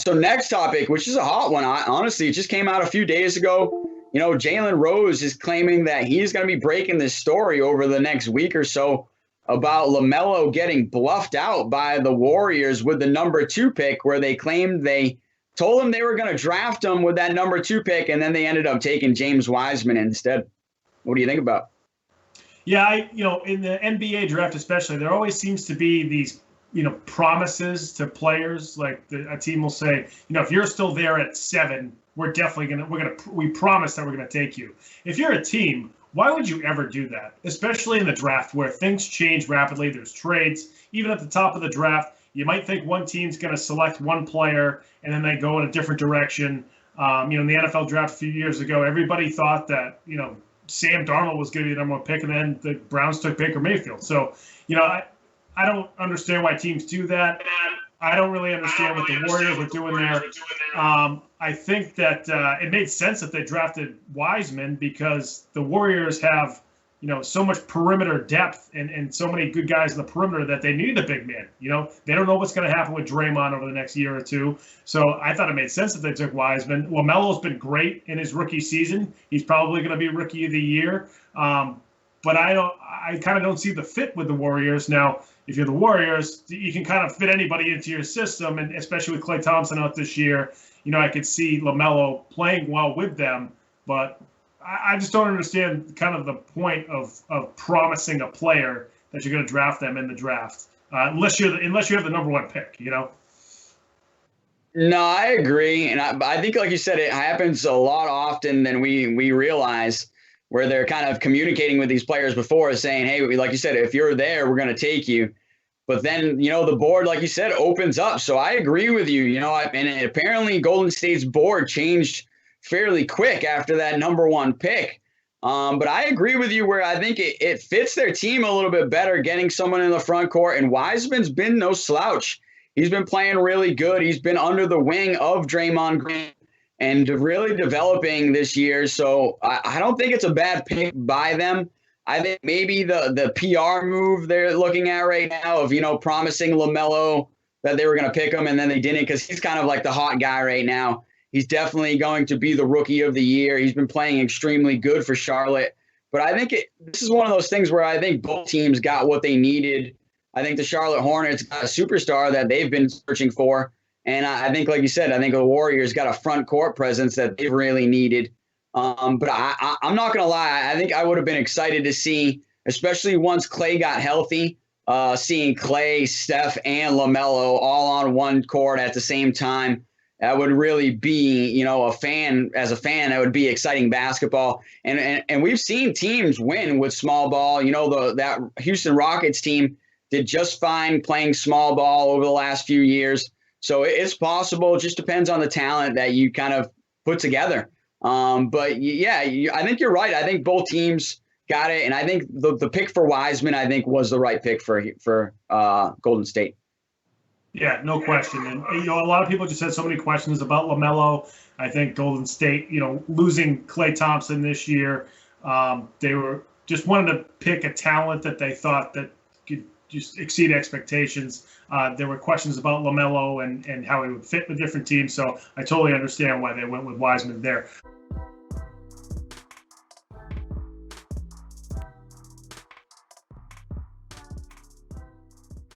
So next topic, which is a hot one, honestly, it just came out a few days ago. Jalen Rose is claiming that he's going to be breaking this story over the next week or so about LaMelo getting bluffed out by the Warriors with the number 2 pick, where they claimed they told him they were going to draft him with that number 2 pick, and then they ended up taking James Wiseman instead. What do you think about? Yeah, in the NBA draft especially, there always seems to be these, promises to players. Like a team will say, if you're still there at 7, we promise that we're gonna take you. If you're a team, why would you ever do that? Especially in the draft where things change rapidly. There's trades. Even at the top of the draft, you might think one team's gonna select one player and then they go in a different direction. In the NFL draft a few years ago, everybody thought that, Sam Darnold was going to be the number 1 pick, and then the Browns took Baker Mayfield. So, I don't understand why teams do that. I don't really understand what the Warriors were doing there. I think that it made sense that they drafted Wiseman because the Warriors have, so much perimeter depth and so many good guys in the perimeter that they need a big man. They don't know what's going to happen with Draymond over the next year or two. So I thought it made sense that they took Wiseman. LaMelo's been great in his rookie season. He's probably going to be Rookie of the Year. But I kind of don't see the fit with the Warriors. Now, if you're the Warriors, you can kind of fit anybody into your system, and especially with Klay Thompson out this year, I could see LaMelo playing well with them, but I just don't understand kind of the point of promising a player that you're going to draft them in the draft, unless you have the number 1 pick, No, I agree, and I think, like you said, it happens a lot often than we realize, where they're kind of communicating with these players before, saying, "Hey, like you said, if you're there, we're going to take you." But then, the board, like you said, opens up. So I agree with you. And apparently Golden State's board changed fairly quick after that number 1 pick. But I agree with you where I think it fits their team a little bit better getting someone in the front court. And Wiseman's been no slouch. He's been playing really good. He's been under the wing of Draymond Green and really developing this year. So I don't think it's a bad pick by them. I think maybe the PR move they're looking at right now of, promising LaMelo that they were going to pick him and then they didn't, because he's kind of like the hot guy right now. He's definitely going to be the Rookie of the Year. He's been playing extremely good for Charlotte. But I think this is one of those things where I think both teams got what they needed. I think the Charlotte Hornets got a superstar that they've been searching for. And I think, like you said, I think the Warriors got a front court presence that they've really needed. But I'm not going to lie. I think I would have been excited to see, especially once Klay got healthy, seeing Klay, Steph, and LaMelo all on one court at the same time. That would really be, as a fan, that would be exciting basketball. And we've seen teams win with small ball. That Houston Rockets team did just fine playing small ball over the last few years. So it's possible. It just depends on the talent that you kind of put together. But yeah, I think you're right. I think both teams got it. And I think the pick for Wiseman, I think, was the right pick for Golden State. Yeah, no question. And, a lot of people just had so many questions about LaMelo. I think Golden State, losing Klay Thompson this year, they were just wanted to pick a talent that they thought that could just exceed expectations. There were questions about LaMelo and how he would fit with different teams. So I totally understand why they went with Wiseman there.